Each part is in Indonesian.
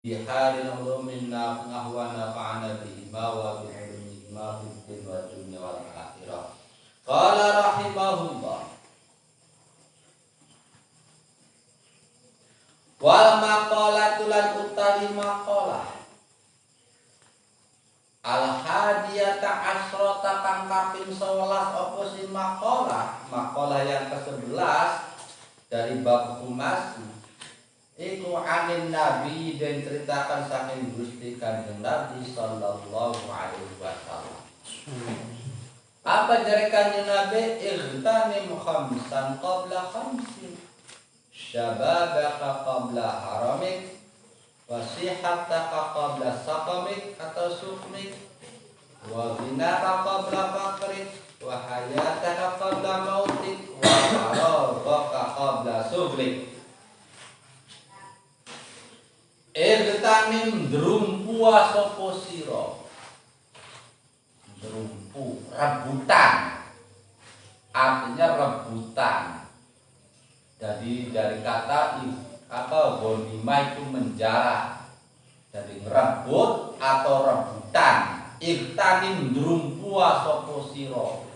bihalil ulumina nahwana fa'ana bihima wa bi'ilmihima fiddin wa dunya wal akhirah. Qala rahimahullah wal maqalatu lan utawi maqalah al hadiyata asrota kang kaping 11 apa sih maqalah yang ke-11 dari bab humas iku anin nabi dan ceritakan saking Gusti Kanjeng Nabi sallallahu alaihi wasallam. Apa jare Kanjeng Nabi irtanim khamsan qabla khamsin syababaka qabla haramik wasihataka qabla saqamik atau sukmik wa binaka qabla fakrik wa hayataka qabla mautik wa faragaka qabla sublik. Irtanim drumpu sapa sira. Drumpu rebutan, artinya rebutan. Jadi dari kata ghanimah itu menjarah. Jadi ngerebut atau rebutan. Irtanim drumpu sapa sira.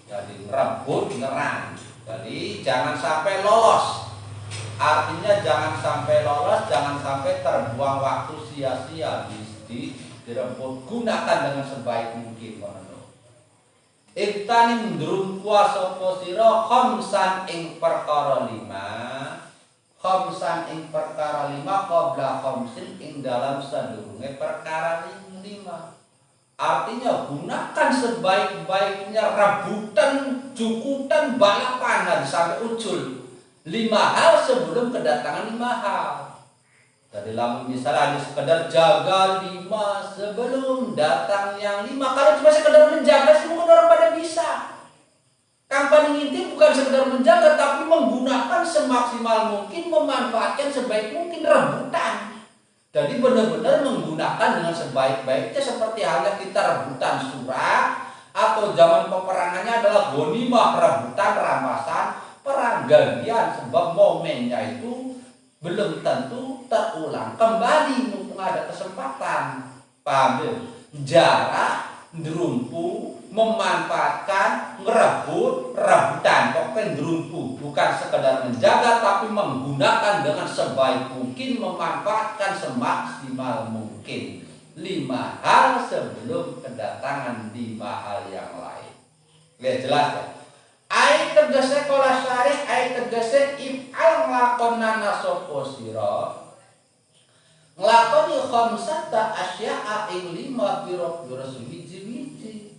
Jadi ngerebut, nyerang. Jadi jangan sampai lolos. Artinya jangan sampai lolos, jangan sampai terbuang waktu sia-sia direbut. Gunakan dengan sebaik mungkin. Iktanim ndrumpu sapa sira khamsan ing perkara 5. Khamsan ing perkara 5 qabla khamsin ing dalam sadurunge perkara 5. Artinya gunakan sebaik-baiknya rebutan, jukutan, balapan sampai ucul. 5 hal sebelum kedatangan 5 hal. Jadi misalnya hanya sekedar jaga 5 sebelum datang yang 5. Kalau cuma sekedar menjaga semua orang pada bisa. Yang paling inti bukan sekedar menjaga tapi menggunakan semaksimal mungkin, memanfaatkan sebaik mungkin rebutan. Jadi benar-benar menggunakan dengan sebaik-baiknya seperti halnya kita rebutan surat atau zaman peperangannya adalah ghanimah, rebutan, rampasan, perang gantian sebab momennya itu belum tentu terulang kembali mumpung ada kesempatan. Paham ya? Jarak, ndrumpu, memanfaatkan, ngerebut, rebutan. Pokoknya ndrumpu bukan sekedar menjaga tapi menggunakan dengan sebaik mungkin, memanfaatkan semaksimal mungkin. 5 hal sebelum kedatangan 5 hal yang lain. Oke, jelas ya? Ai tegese kala syarih, ai tegese if'al nglakonnana sapa sira nglakoni khamsata asya'a ing 5 pira-pira suwiji-wiji.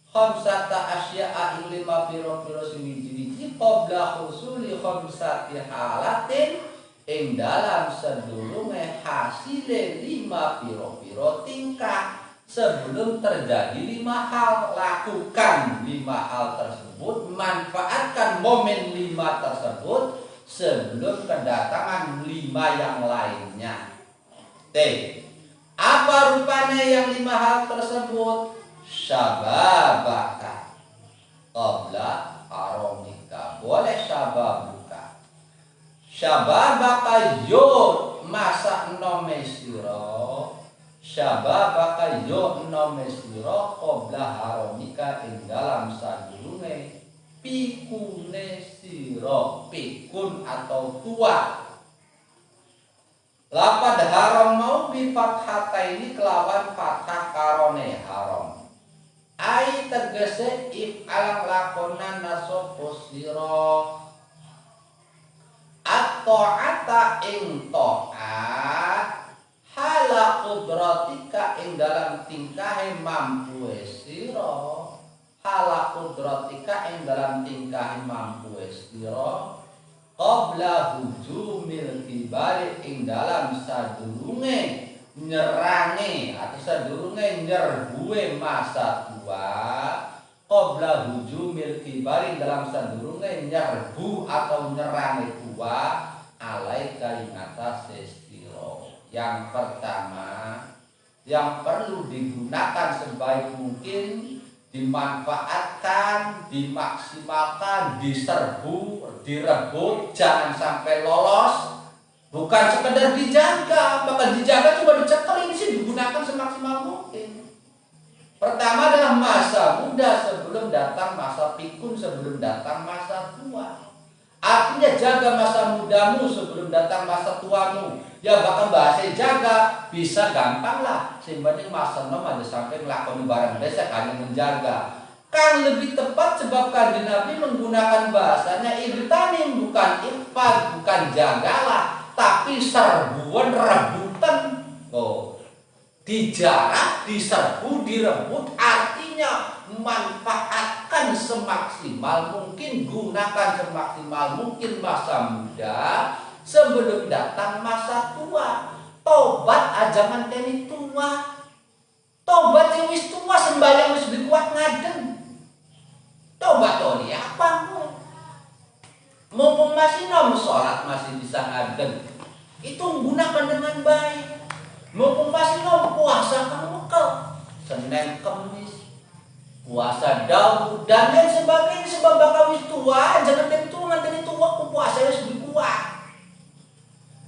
Khamsata asya'a ing 5 pira-pira suwiji-wiji qabla husuli khamsati halatin ing dalam sedurunge hasile 5 pira-pira tingkah. Sebelum terjadi 5 hal, lakukan 5 hal tersebut, manfaatkan momen 5 tersebut sebelum kedatangan 5 yang lainnya. T. Apa rupanya yang 5 hal tersebut? Syababaka qabla haramika. Boleh syababuka. Syababaka yo masa nome sira. Syababaka yo nome sira qabla haramika ing dalam sadurunge pikune sira. Pikun atau tua. Lapad haram mau bi fathataini kelawan fathah karone haram. Ai tegese if'al lakonan sapa sira at-ta'ata ing ta'at hala qudratika ing dalam tingkahe mampu sira. Hala qudratika ing dalam tingkahe mampu sira qabla hujumil kibari ing dalam sadurunge nyerange atau sadurunge nyerbuwe masa tua. Qabla hujumil kibari dalam sadurunge nyerbu atau nyerange tua alaika ing atase sira. Yang pertama yang perlu digunakan sebaik mungkin, dimanfaatkan, dimaksimalkan, diserbu, direbut, jangan sampai lolos. Bukan sekedar dijaga, bahkan dijaga cuma dicekel, ini sih digunakan semaksimal mungkin. Pertama adalah masa muda sebelum datang masa pikun, sebelum datang masa tua. Artinya jaga masa mudamu sebelum datang masa tuamu. Ya bahkan bahasa jaga bisa gampang lah. Sebenarnya masa nom ada sampai ngelakoni barang desa hanya menjaga. Kan lebih tepat sebab kanjeng Nabi menggunakan bahasanya irtanim, bukan ifad, bukan jagalah, tapi serbuan rebutan. Oh, dijarah, diserbu, direbut, artinya manfaatkan semaksimal mungkin, gunakan semaksimal mungkin masa muda sebelum datang masa tua. Tobat aja ngenteni tua. Tobat yang wis tua sembahyang wis kuat ngaden. Tobat toli apa mu? Mumpung masih nom sholat masih bisa ngaden, itu gunakan dengan baik. Mumpung masih nom puasa kamu Senin Kemis puasa Daud dan lain sebagainya, sebab bakal wis tua jangan ngenteni tua ku puasa wis kuat.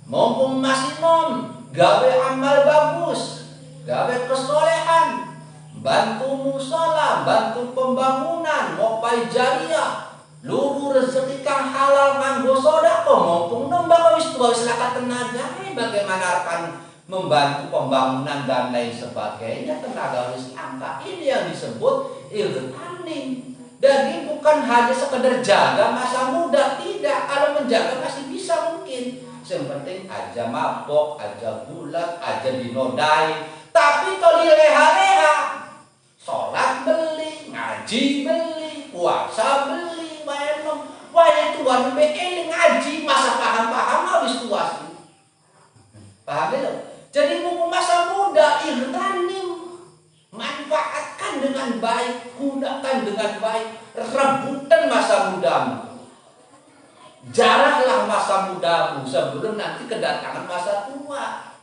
Mumpung masih nom gawe amal bagus, gawe kesolehan, bantu musola, bantu pembangunan, ngopai jariah, luru rezeki kang halal nganggo sedekah. Mumpung nom bakal wis tua wis lakat tenaga, bagaimana akan membantu pembangunan dan lain sebagainya, tenaga wis angka. Ini yang disebut irtanim. Jadi bukan hanya sekedar jaga masa muda, tidak. Kalau menjaga masih bisa mungkin. Yang penting aja mabok, aja bulat, aja dinodai. Tapi kalau leha-leha, sholat beli, ngaji beli, puasa beli, bayar nom. Wah itu tuan BE ngaji masa paham-paham habis tua sih. Paham ya? Jadi mumpung masa muda irtanim, manfaatkan dengan baik, gunakan dengan baik, rebutan masa mudamu. Jarahlah masa mudamu sebelum nanti kedatangan masa tua.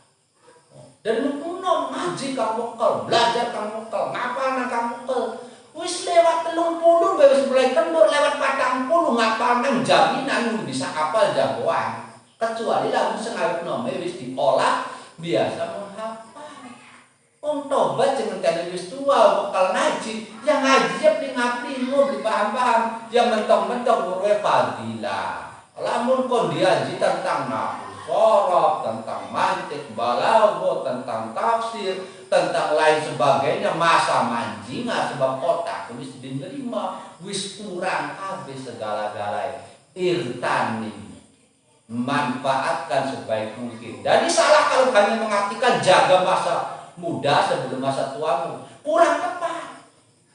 Dan mumpung nom ngaji kamu belajar kamu ngapalna kamu wis lewat 30 wis mulai kendur, lewat 40 ngapalna jaminan bisa apal jagoan. Kecuali lamun sengawet nom wis diolah biasa menghafal. Wong tobat jangan tadi wis tua bakal ngaji, yang ngaji ya pling-pling beli paham-paham, yang mentong-mentong urwe fadilah. Lamun kon diaji tentang nahwu sorof, tentang mantik balaghah, tentang tafsir, tentang lain sebagainya, masa manjinga sebab otak wis diterima, wis kurang habis segala-galanya. Irtanim, manfaatkan sebaik mungkin. Jadi salah kalau hanya mengartikan jaga masa muda sebelum masa tuamu, kurang tepat.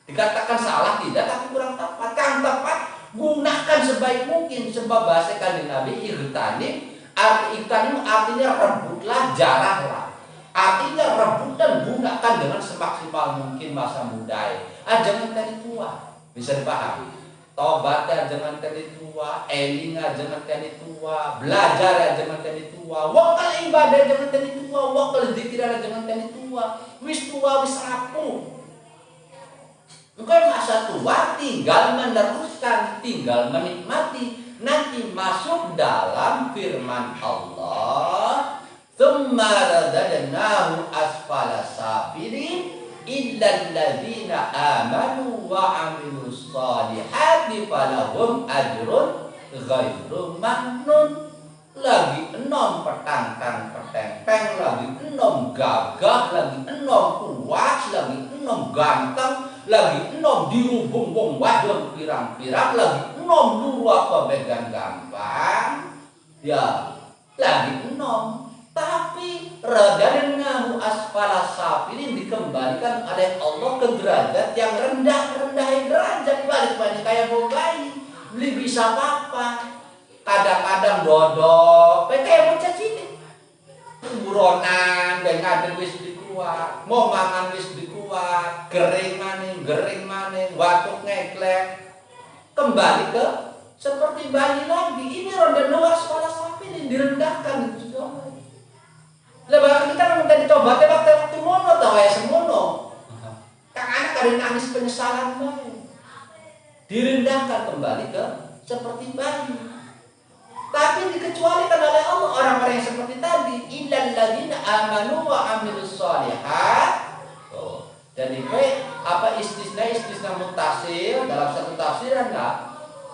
Dikatakan salah tidak, tapi kurang tepat. Yang tepat gunakan sebaik mungkin, sebab bahasa kanjeng Nabi irtanim, artinya rebutlah, jarahlah. Artinya rebut dan gunakan dengan semaksimal mungkin masa muda. Jangan tadi tua, bisa dipahami. Tobat jangan tadi tua, elinga jangan tadi tua, belajar jangan tadi tua, wakal ibadah jangan tadi tua, wakal zikir jangan tadi tua. Wis tua wis rapuh. Bukan masa tua tinggal meneruskan, tinggal menikmati. Nanti masuk dalam firman Allah, "Tsumma radadnahu asfala safilin illal ladzina amanu wa 'amilus shalihati falahum ajrun ghairu mamnun." Lagi enom petang-tang peteng-teng, lagi enom gagah, lagi enom puas, lagi enom ganteng, lagi enom dirubung wong wadon pirang-pirang, lagi enom dulu apa began gampang, ya lagi enom. Tapi radadnahu asfala safilin, dikembalikan oleh Allah ke derajat yang rendah derajat, balik banyak kayak bogai, beli bisa apa. Kadang-kadang dodok, kayak bocah cilik, buronan, dan ngaden wis dikuat, mau mangan wis dikuat, gering maning, watuk ngeklek, kembali ke seperti bayi lagi. Ini ronda luar sekolah sapi ini direndahkan itu semua. Lebaran kita minta ditobatnya waktu mono tau ya semono. Kang anak ada nangis penyesalan bayi, direndahkan kembali ke seperti bayi. Tapi dikecualikan oleh Allah orang-orang yang seperti tadi, illal ladzina amanu wa amilus shalihat. Oh, jadi apa istisna muttasil dalam satu tafsiran enggak?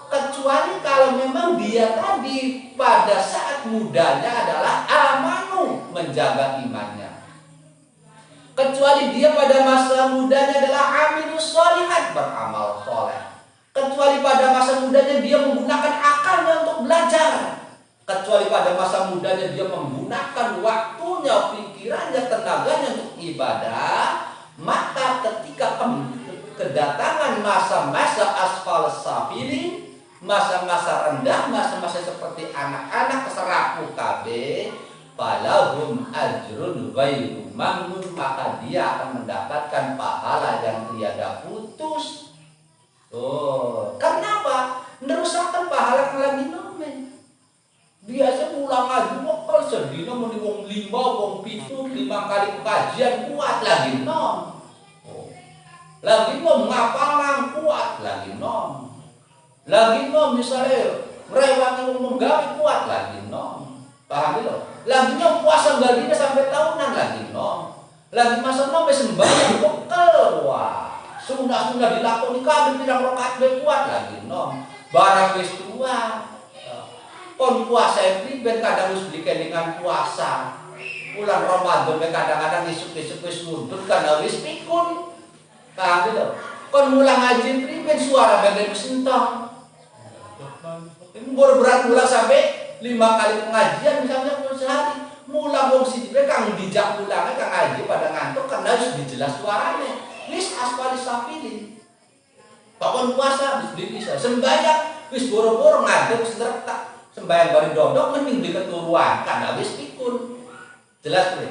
Kecuali kalau memang dia tadi pada saat mudanya adalah amanu, menjaga imannya. Kecuali dia pada masa mudanya adalah amilus shalihat, beramal soleh. Kecuali pada masa mudanya dia menggunakan akalnya untuk belajar. Kecuali pada masa mudanya dia menggunakan waktunya, pikirannya, tenaganya untuk ibadah. Maka ketika kedatangan masa-masa asfal safilin, masa-masa rendah, masa-masa seperti anak-anak serapu KB, falahum ajrun ghairu mamnun, maka dia akan mendapatkan pahala yang tiada putus. Oh, kenapa? Nerusakan pahala yang lagi nomen. Biasa pulang aja wakal sedina meni wong 5 wong 7 5 kali kajian kuat lagi nom. Oh. Lagi nom ngapalang kuat lagi nom. Lagi nom misalnya rewangi wong menggawe kuat lagi nom. Paham lo? Lagi nom puasa gajinya sampai tahunan lagi nom. Lagi masa nom sembahyang bekal wah. Sunnah-sunnah dilakoni kabeh pirang rakaat bae kuat lagi nom. Barang wis tua. Kon puasa priben kadang wis beli kelingan puasa. Bulan Ramadan kadang-kadang isuk-isuk wis ngudut karena wis pikun. Paham lho? Kon mulang ngaji priben suara bae wis entong. Ini berat mulang sampai 5 kali pengajian misalnya sehari. Mulang wong siji kang dijak mulangnya kang ngaji pada ngantuk karena wis dijelas suaranya. Wis asfali safilin. Pakon puasa wis bisa. Sembayang wis boro-boro ngadeg wis tertak. Sembayang bari dodok mending diketuruan karena wis pikun. Jelas tuh.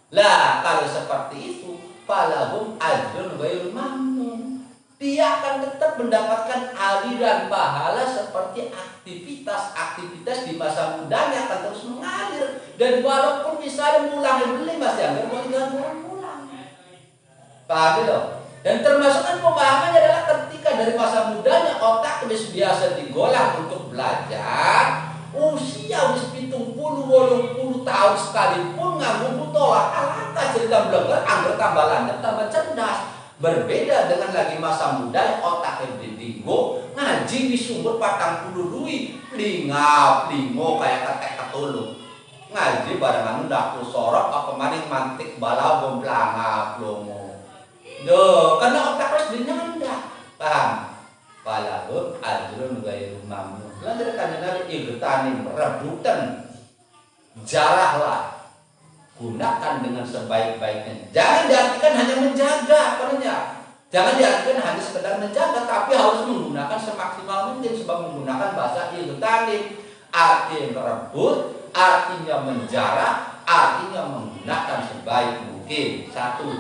Lah kalau seperti itu falahum ajrun ghairu mamnun. Dia akan tetap mendapatkan aliran pahala seperti aktivitas di masa mudanya akan terus mengalir. Dan walaupun misalnya mulang beli masih agak mau tinggal pulang. Paham itu? Dan termasuk kan pemahamannya adalah ketika dari masa mudanya otak wis biasa digolah untuk belajar, usia wis 70-80 tahun sekalipun nganggo butolah alangkah cerita blenger angger tambah landep tambah cerdas. Berbeda dengan lagi masa muda otaknya didinggo ngaji di sumber 40 duit lingo kayak ketek ketulung ngaji barengan ndak sorok apa maning mantik bala bomblanga plomo. Yo, karena otak harus dinanda, paham? Falahum ajrun ghairu mamnun. Lanjut kanjeng Nabi igtanim rebutan, jarahlah, gunakan dengan sebaik-baiknya. Jangan diartikan hanya menjaga, apanya? Jangan diartikan hanya sekedar menjaga, tapi harus menggunakan semaksimal mungkin sebab menggunakan bahasa igtanim. Artinya merebut, artinya menjarah, artinya menggunakan sebaik mungkin. Satu.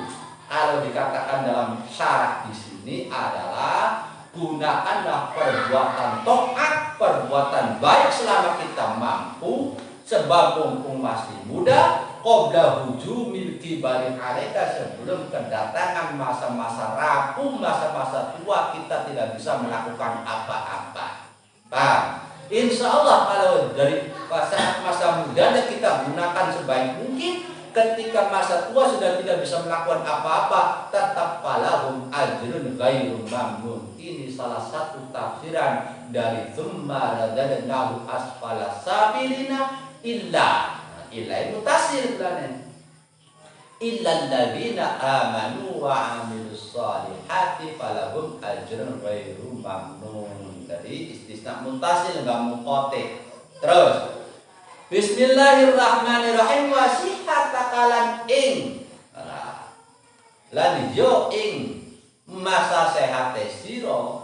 Kalau dikatakan dalam syarat di sini adalah gunakanlah perbuatan taat, perbuatan baik selama kita mampu, sebab mumpung masih muda, qabla hujumil kibari alaika, sebelum kedatangan masa-masa rapuh, masa-masa tua kita tidak bisa melakukan apa-apa. Paham? Insya Allah kalau dari saat masa muda kita gunakan sebaik mungkin. Ketika masa tua sudah tidak bisa melakukan apa-apa, tetap falahum ajrun ghairu mamnun. Ini salah satu tafsiran dari tsumma radadnahu asfala sabilina illa itu tafsir bulannya. Illal ladzina amanu wa amilus shalihati falahum ajrun ghairu mamnun. Jadi istisna muntasil enggak muqatif. Terus Bismillahirrahmanirrahim. Wasihat takalan ing lan yo ing masa sehat sira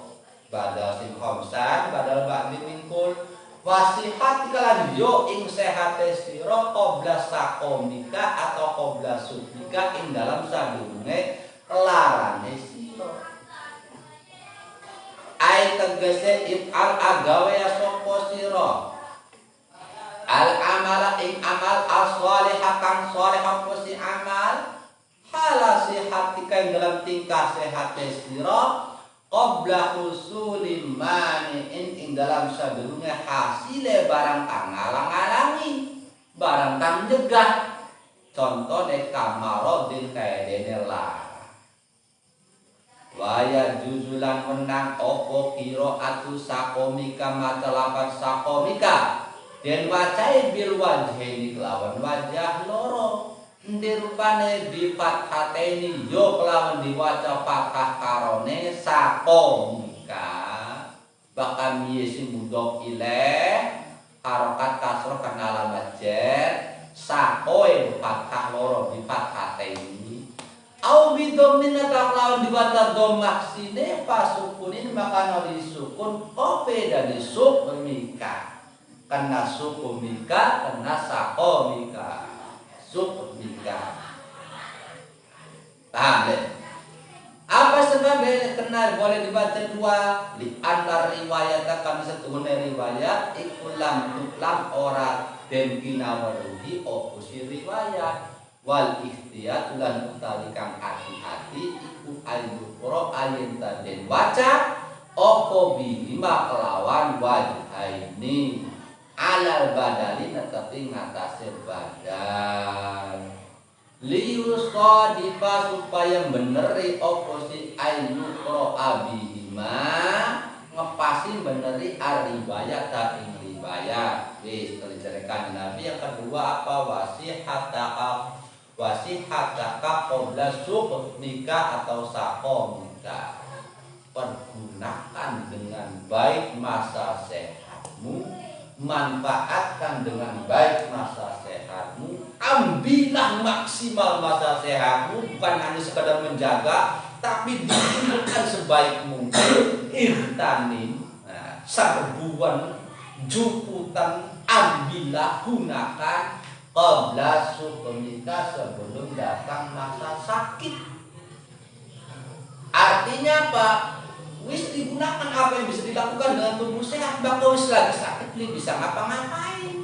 badal sing khamsan badal ba'di mingkul. Wasihat takalan yo ing sehat sira qabla sakomika atau qabla subika ing dalam sadurunge larane sira. Ai tegese if'al agawe sapa sira al-amala ing amal as-shalihah kang shalihah posi amal halasi hati kang dalam tingkah sehat sira qabla husuli mani'in ing dalam sadurunge hasile barang kang ngalang-alangi, barang kang nyegah. Contone kamarodin kaedene lara. Waya juzulan menang opo kiro atu sakomika matelapan sakomika den wacai bil wajheni kelawan wajah loro. Dirupane di fathateni yo kelawan diwaca fathah karone sakomika bahkan yesi mudhaf ilaih harokat kasroh kana alamat jar sakoe fathah loro di fathateni au bidomin atau kelawan diwaca dhamma sine pasukunin maka nali sukun kope dari sukumika kena sukumika kena sakomika sukumika. Paham deh? Apa sebabnya kena boleh dibaca dua? Li antar riwayat kami setune riwayat ikulam tuklam ora den kinawaruhi oposi riwayat wal ikhtiyat lan utawi kang hati-hati iku ayu qura ayen den waca opo bima kelawan wajhaini alal badali tetapi ngatasé badan lius qadifa supaya beneri oposi ayu qura abihima ngepasi beneri ariwayat ta ing riwayat wis terjadikan Nabi. Yang kedua apa wasihataka qabla suqmika atau sakomika, pergunakan dengan baik masa sehatmu, manfaatkan dengan baik masa sehatmu, ambillah maksimal masa sehatmu, bukan hanya sekedar menjaga tapi digunakan sebaik mungkin. Ihtanin serbuan juputan ambillah gunakan qabla suqmika sebelum datang masa sakit. Artinya apa? Wis digunakan apa yang bisa dilakukan dengan tubuh sehat. Bakal wis lagi sakit bisa ngapa-ngapain.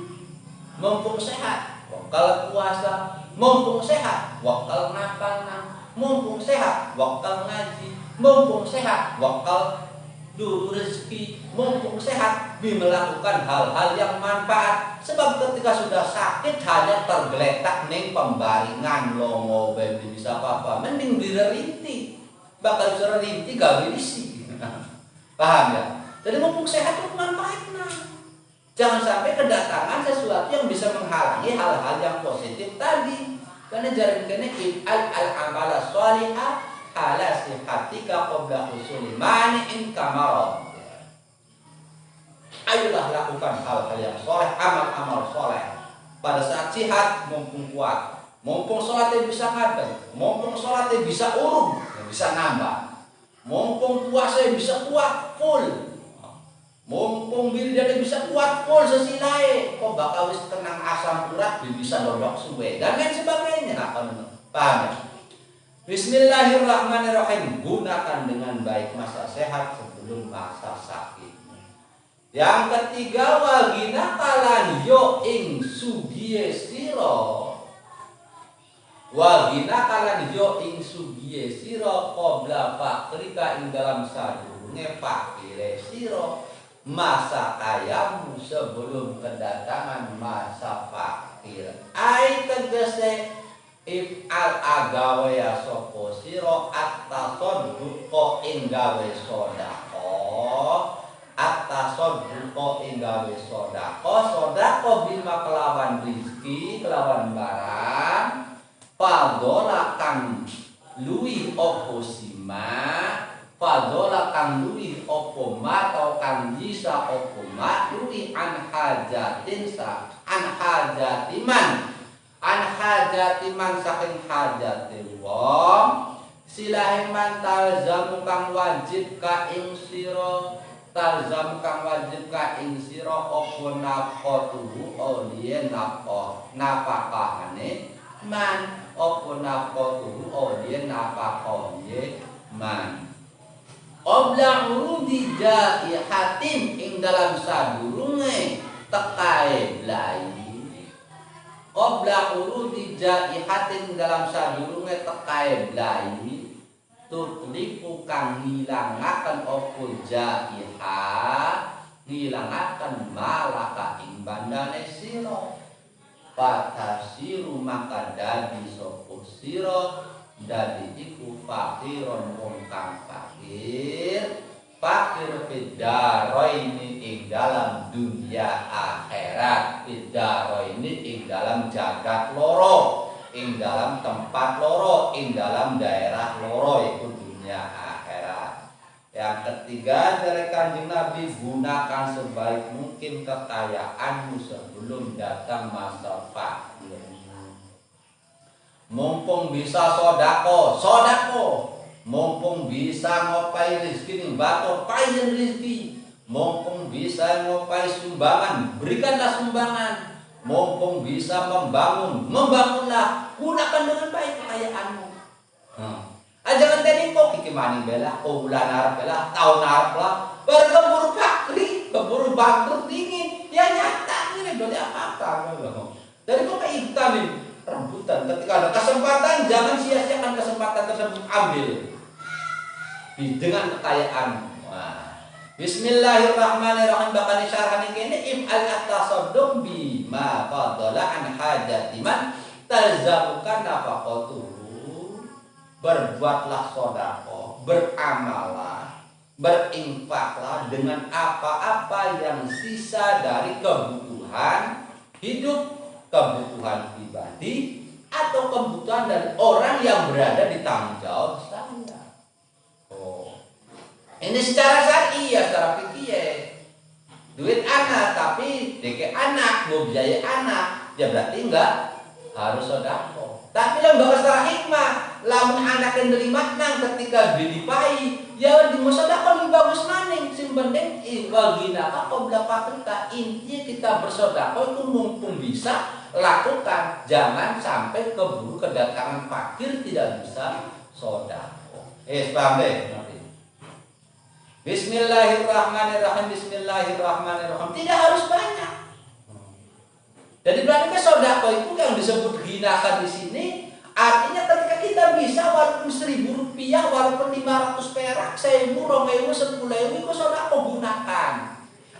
Mumpung sehat, wakal puasa. Mumpung sehat, wakal nafana. Mumpung sehat, wakal ngaji. Mumpung sehat, wakal dulu rezeki. Mumpung sehat, melakukan hal-hal yang manfaat. Sebab ketika sudah sakit hanya tergeletak ning pembaringan longo ben bisa apa-apa. Mending direrinti. Bakal bisa rinti gak berisi. Paham ya? Jadi mumpung sehat itu manfaatnya. Jangan sampai kedatangan sesuatu yang bisa menghalangi hal-hal yang positif tadi. Karena jarang kena al-amala sholihah ala sihatika qabla husuli mani'in kamarad. Ayolah lakukan hal-hal yang soleh, amal-amal soleh pada saat sehat, mumpung kuat, mumpung sholatnya bisa ngadeg, mumpung sholatnya bisa urung, bisa nambah, mumpung puasa bisa kuat full, mumpung wiridan bisa kuat full sesilai, kok bakal wis tenang asam urat bisa dodok suwe dan lain sebagainya. Paham ya? Bismillahirrahmanirrahim. Gunakan dengan baik masa sehat sebelum masa sakit. Yang ketiga wagina kalan yo ing sugiye siro. Wagina kalan yo ing sugiye siro qabla fakrika ing dalam sadurunge fakire siro. Masa kayamu sebelum kedatangan masa fakir. Ai tegese if'al agawe ya sapa sira at-tasadduqa ing gawe sedekah. At-tasadduqa ing gawe sedekah bima kelawan rizki, kelawan barang fadola kang luwih apa sima, fadola kang luwih apa ma atau kang bisa apa ma luwih an hajatin sa an hajatiman an hajatiman saking hajati wong silahiman talzamu kang wajib ka ing sira, talzam kang wajib ka ing sira apa nafqatuhu oliye nafakahane man apa nafqatuhu oliye nafakahane man qabla urudi jaihatin ing dalam sadurunge tekae blai. Qabla urudi jaihatin dalam sadurunge tekae blai tutliku kang ngilangaken apa jaiha ngilangaken malaka ing bandane sira patasiru maka dadi sapa sira dadi iku fakiron wong kang fakir ini ing dalam dunia akhirat ini ing dalam jagat loro ing dalam tempat loro ing dalam daerah loro itu dunia akhirat. Yang ketiga dari Kanjeng Nabi, gunakan sebaik mungkin kekayaanmu sebelum datang masa fakir. Mumpung bisa sodako mumpung bisa ngopai rezeki ning batur payen rezeki, mumpung bisa ngopai sumbangan berikanlah sumbangan, mumpung bisa membangunlah, gunakan dengan baik kekayaanmu. Jangan tadi kok kiki maning bela, bulan Arab bela, tahun Arab lah, baru keburu fakri, keburu bangkrut dingin, ya nyata ini berarti apa-apa. Dari kok kayak hitam ini rebutan, ketika ada kesempatan jangan sia-siakan kesempatan tersebut, ambil dengan kekayaan. Wah. Bismillahirrahmanirrahim. Bakal disyarahkan ini if'al at-tasadduq bima fadala an hajati man talzamuka nafaqatuhu. Berbuatlah sedekah, beramalah, berinfaklah dengan apa-apa yang sisa dari kebutuhan hidup, kebutuhan pribadi atau kebutuhan dari orang yang berada di tanggung jawab saya. Ini secara syar'i ya, secara fikih ya. Duit anak tapi deke anak, mau biaya anak, ya berarti enggak harus sedekah. Tapi lembaga secara hikmah, lamun anak yang nerima nang ketika dilipai, ya di sedekah lebih bagus maning. Sing penting ibagina apa berapa kita intinya kita bersedekah itu mumpung bisa lakukan, jangan sampai keburu kedatangan fakir tidak bisa sedekah. Paham deh? Bismillahirrahmanirrahim. Bismillahirrahmanirrahim. Tidak harus banyak. Jadi berarti sedekah itu yang disebut ginakan di sini artinya ketika kita bisa walaupun 1.000 rupiah, walaupun 500 perak, 1.000, 2.000, 10.000 itu sedekah gunakan.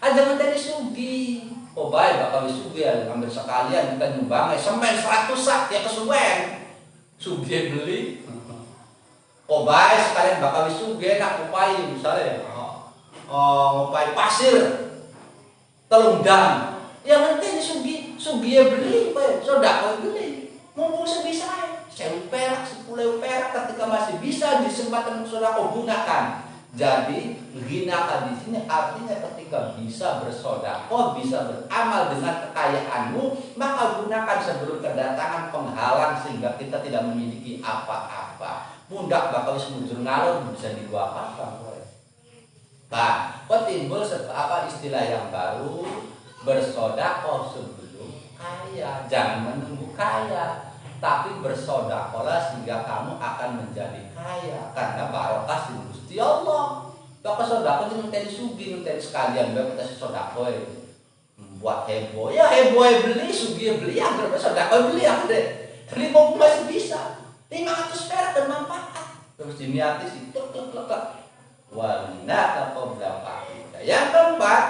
Jangan dari sugi. Oh baik bakal sugi ya, ambil sekalian kita nyumbang semen 100 sak ya kesuwen. Sugi beli. Oh baik sekalian bakal sugi nak upai misalnya. Ngopai pasir telung dam yang penting sugi beli sedekah beli mumpung sebisa 1.000 perak 10.000 perak ketika masih bisa disempatkan sedekah gunakan. Jadi ginakan di sini artinya ketika bisa bersedekah, bisa beramal dengan kekayaanmu, maka gunakan sebelum kedatangan penghalang sehingga kita tidak memiliki apa-apa. Pundak bakal semujur ngalor bisa dibawa apa-apa. Nah, kok timbul istilah yang baru, bersedekah sebelum kaya. Jangan menunggu kaya, tapi bersedekahlah sehingga kamu akan menjadi kaya karena barokah di Gusti Allah. Bakal sedekah itu ngenteni sugi, ngenteni sekalian bae kita sedekah buat heboh. Ya heboh beli, sugi beli, yang bersedekah beli yang deh. 5.000 masih bisa. 500 perak bermanfaat. Terus diniati sih tek. Walina qabla fakita. Yang keempat,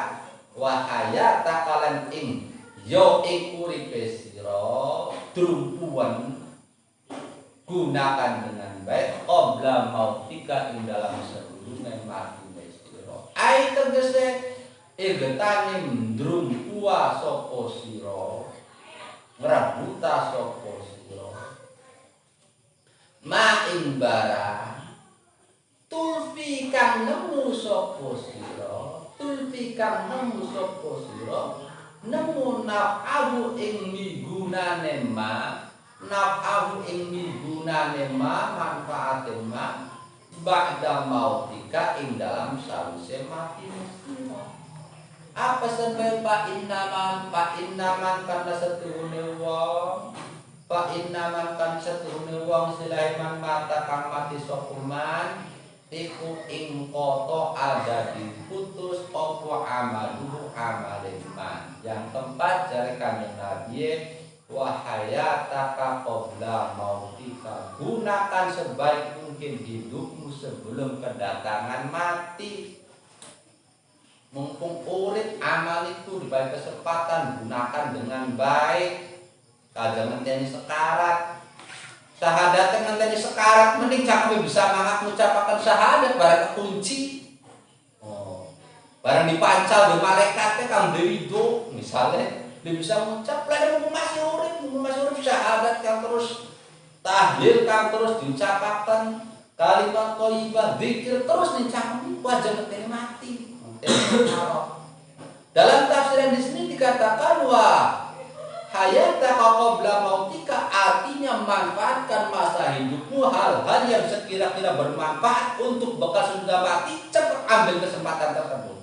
wahaya takalan ing yo ing uripe sira drumpuan gunakan dengan baik qabla mautika ing dalam sedurunge mati sira. Ai tegese egetane ndrumpuwa sapa sira ngrabuta sapa sira ma ing barang tulfi kang nemu sapa sira, tulfi kang nemu sapa sira, nemu nafahu ing migunane ma, nafahu ing migunane ma, manfaate ma, ba'da mautika ing dalam sawise mati sira. Apa sebab Pak Innaman karena setuhune wong, Pak Innaman kan setuhune wong silaiman mata kang mati sapa man. Iku ing koto ada diputus opo amaluhu amaliman. Yang keempat dari Kanjeng Nabi wahayataka qabla mautika, gunakan sebaik mungkin hidupmu sebelum kedatangan mati. Mumpung urip amal itu diberi kesempatan, gunakan dengan baik. Kaja ngenteni sekarat, syahadat ngenteni sekarat, mending cakwe bisa mangak mengucapkan syahadat barang kunci. Barang dipancal di malaikatnya kang dewi do, misalnya dia bisa mengucap, lah mumpung masih urip syahadat kang terus tahlil kang terus diucapkan, kalimat thayyibah zikir terus dicakwi, wajah ngenteni mati. Dalam tafsiran di sini dikatakan wah hayataka qabla mautika, artinya manfaatkan masa hidupmu hal-hal yang sekira-kira bermanfaat untuk bekal sesudah mati, cepat ambil kesempatan tersebut.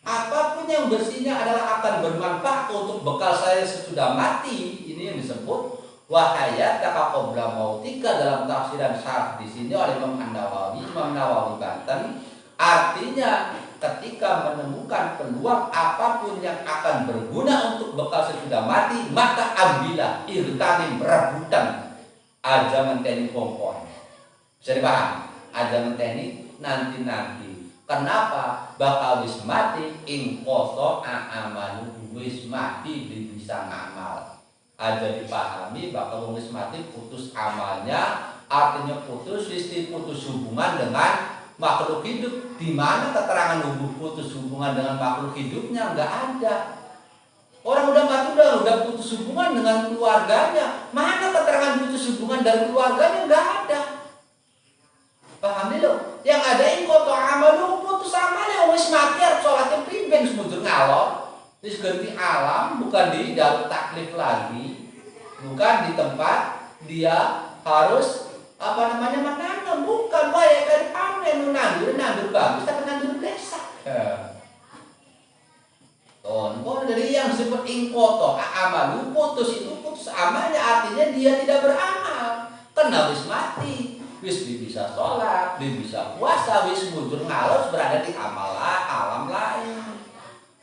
Apapun yang bersihnya adalah akan bermanfaat untuk bekal saya sesudah mati. Ini yang disebut wahayataka qabla mautika dalam tafsiran syarh di sini oleh Imam Nawawi Banten. Artinya ketika menemukan peluang apapun yang akan berguna untuk bekal sesudah mati, maka ambillah, irtanim, rebutan, aja menteni kompon. Bisa dipaham? Aja menteni nanti. Kenapa? Bakal wis mati ing koso amalu, wis mati bisa ngamal. Aja dipahami bakal wis mati putus amalnya, artinya putus hubungan dengan makhluk hidup. Di mana keterangan putus hubungan dengan makhluk hidupnya? Nggak ada. Orang udah mati udah putus hubungan dengan keluarganya. Mana keterangan putus hubungan dari keluarganya? Nggak ada. Paham dulu? Yang ada koto amal lu putus amalnya wis mati harus sholatnya priben semujur ngalor. Terus ganti alam, bukan di dalam taklif lagi, bukan di tempat dia harus menanam, bukan baik kan panen, nandur bagus tapi nandur desa. Dari yang disebut ingkoto amalu, putus amalnya, artinya dia tidak beramal. Kena wis mati, wis bisa sholat, bisa puasa, wis mujur ngalus berada di alam lain.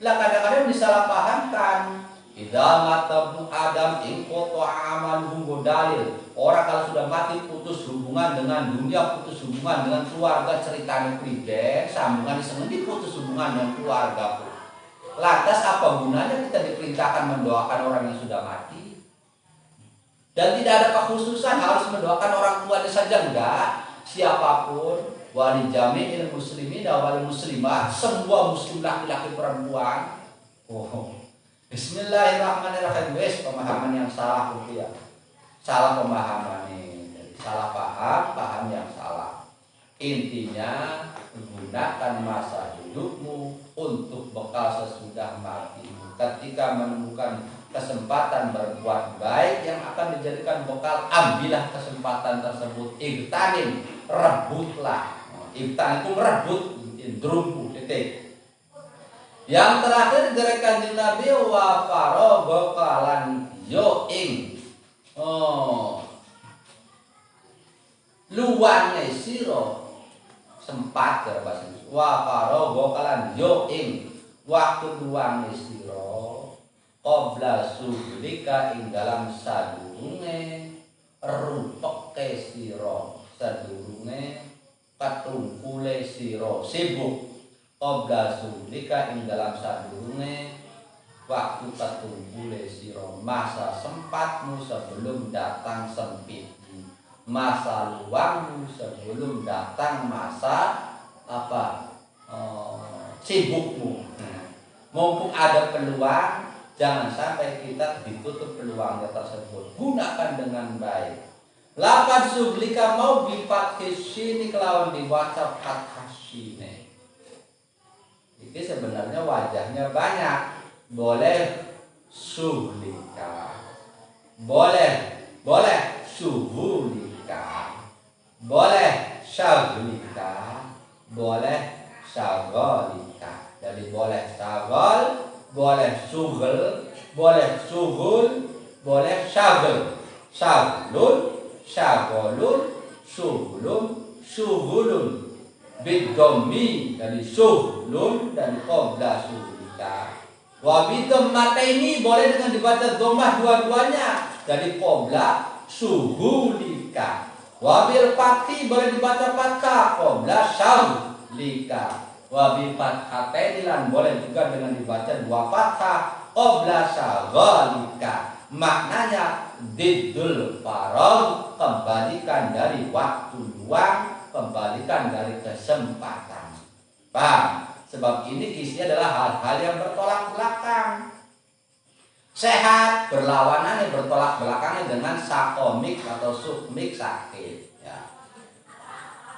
Lah kadang-kadang disalahpahamkan. Idza mata Adam ingkoto amaluhu dalil. Orang kalau sudah mati putus hubungan dengan dunia, putus hubungan dengan keluarga, ceritanya priben, sambungan semendi putus hubungan dengan keluarga. Lantas apa gunanya kita diperintahkan mendoakan orang yang sudah mati? Dan tidak ada kekhususan harus mendoakan orang tuanya saja, enggak. Siapapun, wali jami'il muslimin dan wali muslimat, semua muslim laki-laki perempuan. Bismillahirrahmanirrahim. Pemahaman yang salah ya. Salah pemahaman nih. Salah paham yang salah. Intinya gunakan masa hidupmu untuk bekal sesudah mati. Ketika menemukan kesempatan berbuat baik yang akan dijadikan bekal, ambillah kesempatan tersebut. Igtanim, rebutlah. Igtanim itu merebut, indrumpu, titik. Yang terakhir dari Kanjeng Nabi wa faragha kalan yo ing luwane sira sempat ya bahasa wa faragha kalan yo ing waktu luwane sira qabla sublika ing dalam sadurunge rupeke sira, sadurunge katungkule sira sibuk. Qabla sulika ing dalam sadurunge waktu ketunggule siro, masa sempatmu sebelum datang sempitmu, masa luangmu sebelum datang masa sibukmu. Mumpung ada peluang, jangan sampai kita ditutup peluangnya tersebut. Gunakan dengan baik. Lapan sublika mau bifathis sini kelawan diwaca fathah sini. Ini sebenarnya wajahnya banyak. Boleh suhlika, boleh suhulika, boleh syaghlika, boleh syaghalika. Jadi boleh syaghl, boleh sughul, boleh suhul, boleh syaghl. Syaghlun, syaghalun, suhulun, suhulun. Biddomi dari suhlun dan qabla suhlika. Wa bi dhammataini boleh dengan dibaca dhammah dua-duanya. Jadi qabla suhulika. Wa bil fathi boleh dibaca fathah qabla syauhlika. Wa bi fathatain lan boleh juga dengan dibaca dua fathah qabla syaghalika. Maknanya diddul faragh, kembalikan dari waktu luang, kembalikan dari kesempatan. Paham? Sebab ini isinya adalah hal-hal yang bertolak belakang. Sehat berlawanan bertolak belakangnya dengan sakomik atau sukmik, sakit. Ya.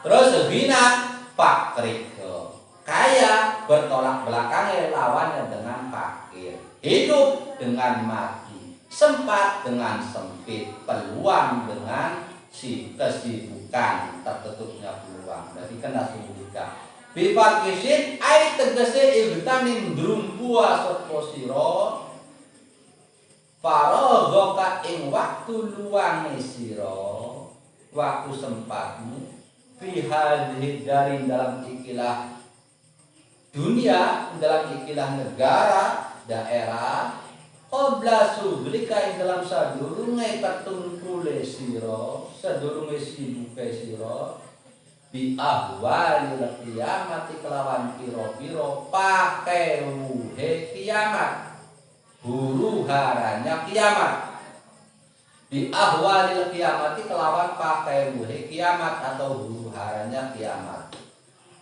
Terus ghina fakrik, kaya bertolak belakangnya lawannya dengan fakir. Hidup dengan mati, sempat dengan sempit, peluang dengan kesibukan, tertutupnya peluang. Jadi kena sibukkan. Bifat kisin ai tegese igtanim drumpuwa sapa sira faragha ing waktu luang sira, waktu sempatmu fi hadhihi dari dalam ikilah dunia, dalam ikilah negara, daerah, qabla suglika ing dalam sadurunge ketungkule sira, sadurunge sibuke sira, bi ahwalil kiamati kelawan piro-piro pake wuhe kiamat, huru haranya kiamat. Bi ahwalil kiamati kelawan pake wuhe kiamat atau huru haranya kiamat.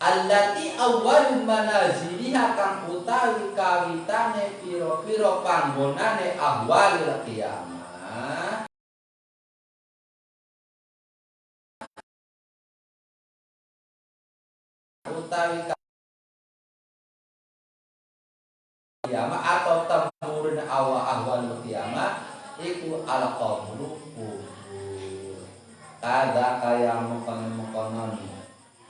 Allati awwalul manaziliha kang utawi kawitane piro-piro panggonane ahwalil kiamat. Utawi kiamat atau temurun ahwalul kiamat iku al qabru kubur. Kada kaya mengkonon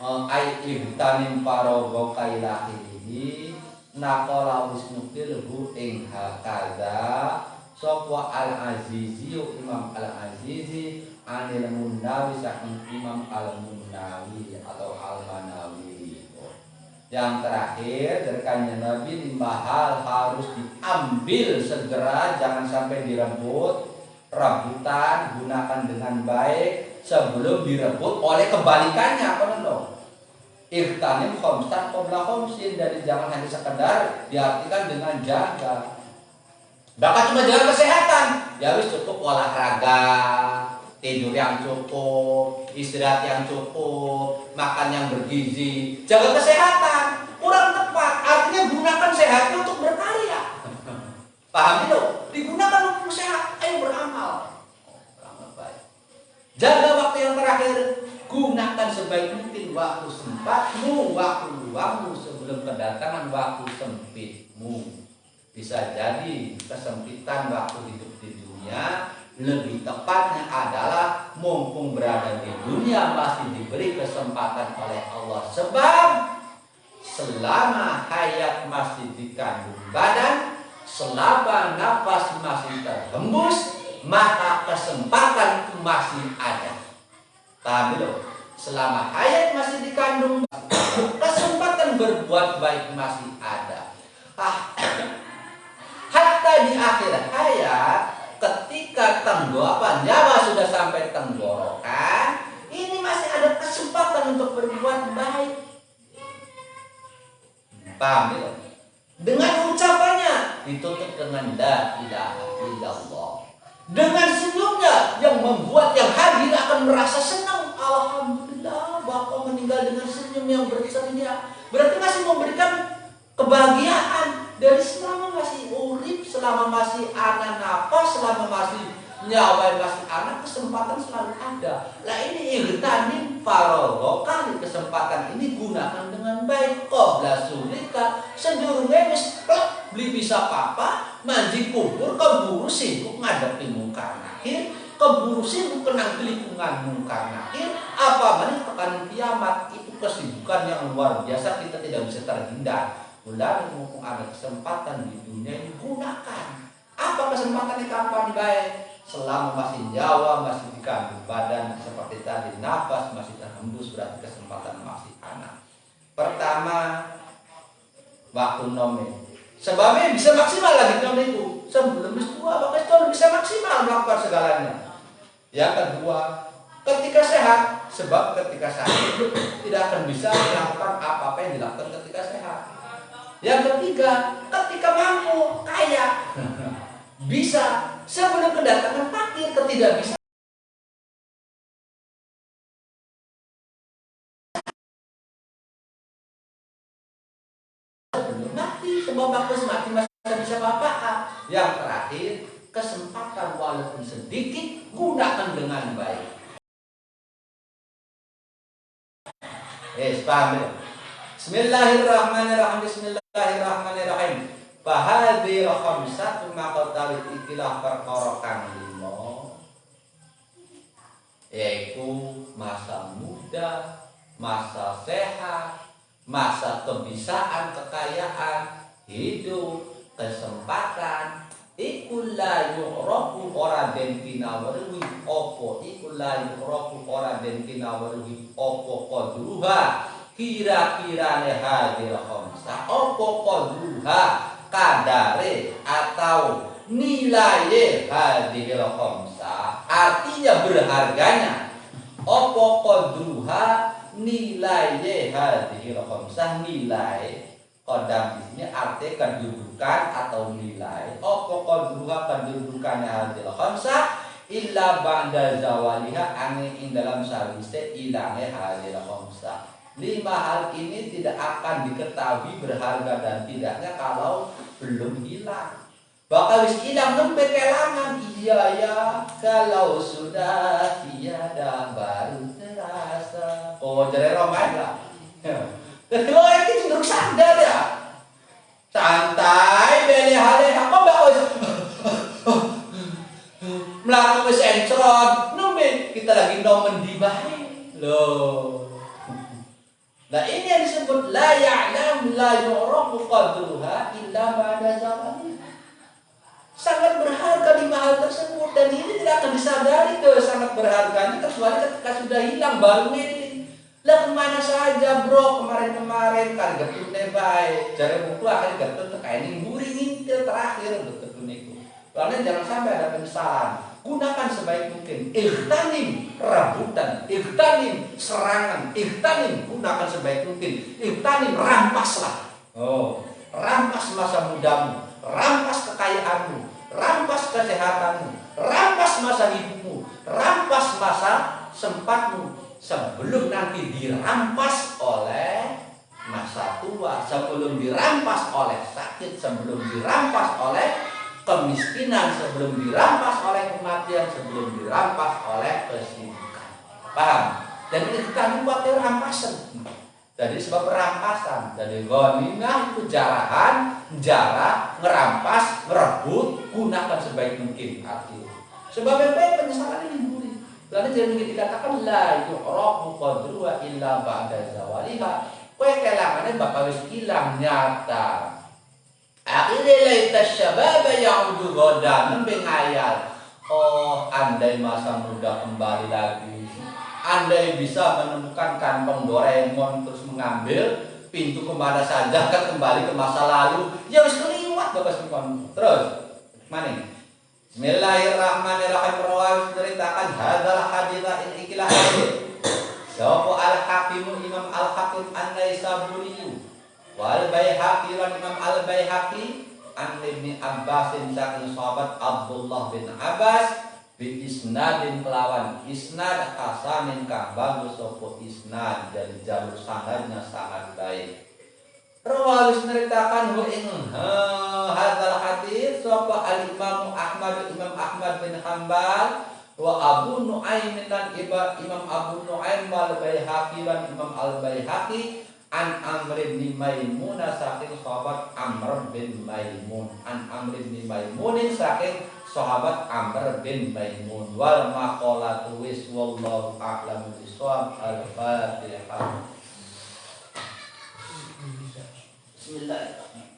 ai ibtanim paraga kailahi naqala wisnukilhu ing hakada sapa al-azizi Imam al-Azizi anil Munnawi saking Imam al-Munnawi atau al-Manawi. Yang terakhir dari kanjeng Nabi 5 hal harus diambil segera, jangan sampai direbut. Rebutan gunakan dengan baik sebelum direbut oleh kebalikannya. Apa dong? Irtanim khamsan qabla khamsin, dari jangan hanya sekedar diartikan dengan jaga. Bahkan cuma jaga kesehatan, ya harus cukup olahraga, tidur yang cukup, istirahat yang cukup, makan yang bergizi, jaga kesehatan. Kurang tepat, artinya gunakan sehatnya untuk berkarya. Paham itu? Digunakan untuk sehat, ayo beramal. Beramal baik. Jaga waktu yang terakhir, gunakan sebaik mungkin waktu sempatmu, waktu luangmu sebelum kedatangan waktu sempitmu. Bisa jadi kesempitan waktu hidup di dunia, lebih tepatnya adalah mumpung berada di dunia masih diberi kesempatan oleh Allah. Sebab selama hayat masih dikandung badan, selama nafas masih terhembus, maka kesempatan itu masih ada. Paham itu? Selama hayat masih dikandung, kesempatan berbuat baik masih ada. Hatta di akhir hayat, ketika nyawa sudah sampai tenggorokan, ini masih ada kesempatan untuk berbuat baik. Paham itu? Dengan ucapannya ditutup dengan la ilaha illallah. Dengan senyumnya yang membuat yang hadir akan merasa senang. Alhamdulillah, Bapak meninggal dengan senyum yang berseria. Berarti masih memberikan kebahagiaan. Dari selama masih urip, selama masih ada nafas, selama masih nyawa masih ada, kesempatan selalu ada. Lah ini igtanim faragha, kesempatan ini gunakan dengan baik. Qabla sulika, sedurunge wis beli bisa apa, manji kubur, keburu sibuk ngadepi mungkar nakir, keburu sibuk kenang lingkungan mungkar nakir, apa mana tekanan kiamat, itu kesibukan yang luar biasa, kita tidak bisa terhindar. Mulai mumpung ada kesempatan di dunia ini, gunakan. Apa kesempatannya, kapan baik? Selama masih nyawa, masih dikandung badan, seperti tadi nafas masih terhembus, berarti kesempatan masih ada. Pertama, waktu nome Sebabnya bisa maksimal lagi tahun itu. Sebelum tua, maka tahun bisa maksimal melakukan segalanya. Yang kedua, ketika sehat, sebab ketika sakit tidak akan bisa melakukan apa-apa yang dilakukan ketika sehat. Yang ketiga, ketika mampu, kaya, bisa sebelum kedatangan fakir, ketidakbisaan. Sebelum mati, sebab waktu mati masih bisa apa-apa. Yang terakhir, kesempatan walaupun sedikit, gunakan dengan baik. Paham ya? Bismillahirrahmanirrahim. Bismillahirrahmanirrahim. Fahadhi khamsatu maqtalit ikilah perkara kang limo, yaitu masa muda, masa sehat, masa kebisaan, kekayaan, hidup, kesempatan. Iku la yu'rafu ora den pinaweruhi apa iku la yu'rafu ora den pinaweruhi apa qadruha kira-kirane hadir khamsah apa qadruha kadare atau nilai hadir khamsah, artinya berharganya apa qadruha nilai hadir khamsah, nilai kodam ini artinya kedudukan atau nilai. Apa qadruha kedudukannya hadil khamsah illa ba'da zawaliha angin ing dalam sawise ilangnya hadil khamsah. 5 hal ini tidak akan diketahui berharga dan tidaknya kalau belum hilang. Bakal wis hilang nembe kelangan, iya ya kalau sudah tiada baru terasa. Oh jare roman lah. Jadi orang ini cenderung sadar ya, santai, beli-hale, apa bagus, melakukan sencron, numbe kita lagi nomen dibahe, loh. Nah ini yang disebut la ya'lam la yu'rafu qadruha illa ba'da zamani. Sangat berharga 5 hal tersebut dan ini tidak akan disadari ke sangat berharganya kecuali ketika sudah hilang baru ini. Lah kemana saja bro kemarin-kemarin kan getune bae. Jare buku akhirnya getun kayak ini nguri ngintil terakhir getun niku. Soalnya jangan sampai ada penyesalan. Gunakan sebaik mungkin. Ightanim rebutan, ightanim serangan, ightanim gunakan sebaik mungkin. Ightanim rampaslah. Oh, rampas masa mudamu, rampas kekayaanmu, rampas kesehatanmu, rampas masa hidupmu, rampas masa sempatmu. Sebelum nanti dirampas oleh masa tua, sebelum dirampas oleh sakit, sebelum dirampas oleh kemiskinan, sebelum dirampas oleh kematian, sebelum dirampas oleh kesibukan. Paham? Dan ini kita buat rampasan. Jadi sebab perampasan. Jadi ghaninah itu jarahan, jarah, ngerampas, ngerebut, gunakan sebaik mungkin artinya. Sebab yang baik penyesalan ini buri. Lalu jangan dikatakan la yu'rafu qadruha illa ba'da zawaliha. Kowe kelangannya bakal wis ilang nyata. Akhirnya laita syababa ya'udu ghadan bengayal. Oh, andai masa muda kembali lagi. Andai bisa menemukan kantong Doraemon terus mengambil pintu kemana saja kan kembali ke masa lalu. Ya wis keliwat Bapak Sekon. Terus mana? Bismillahirrahmanirrahim. Rawi ceritakan hadzal haditha in ikilah hadits. Sapa al-Hakim Imam al-Hakim an-Naisaburi wal Baihaqi lan Imam al-Baihaqi an Ibnu Abbas saking sahabat Abdullah bin Abbas bi isnadin kelawan isnad hasanin kang bagus sapa isnad dari jalur sanadnya sangat baik. Rawalus ceritakan hu ing hadzal hadits sapa al-Imam Ahmad Imam Ahmad bin Hanbal wa Abu Nuaim dan Imam Abu Nuaim wal Baihaqi lan Imam al-Baihaqi an Amr bin Maimun saking sahabat Amr bin Maimun an Amr bin Maimun saking sahabat Amr bin Maimun wal maqalatu wis wallahu a'lam bishawab. Al-Fatihah. Bismillahirrahmanirrahim.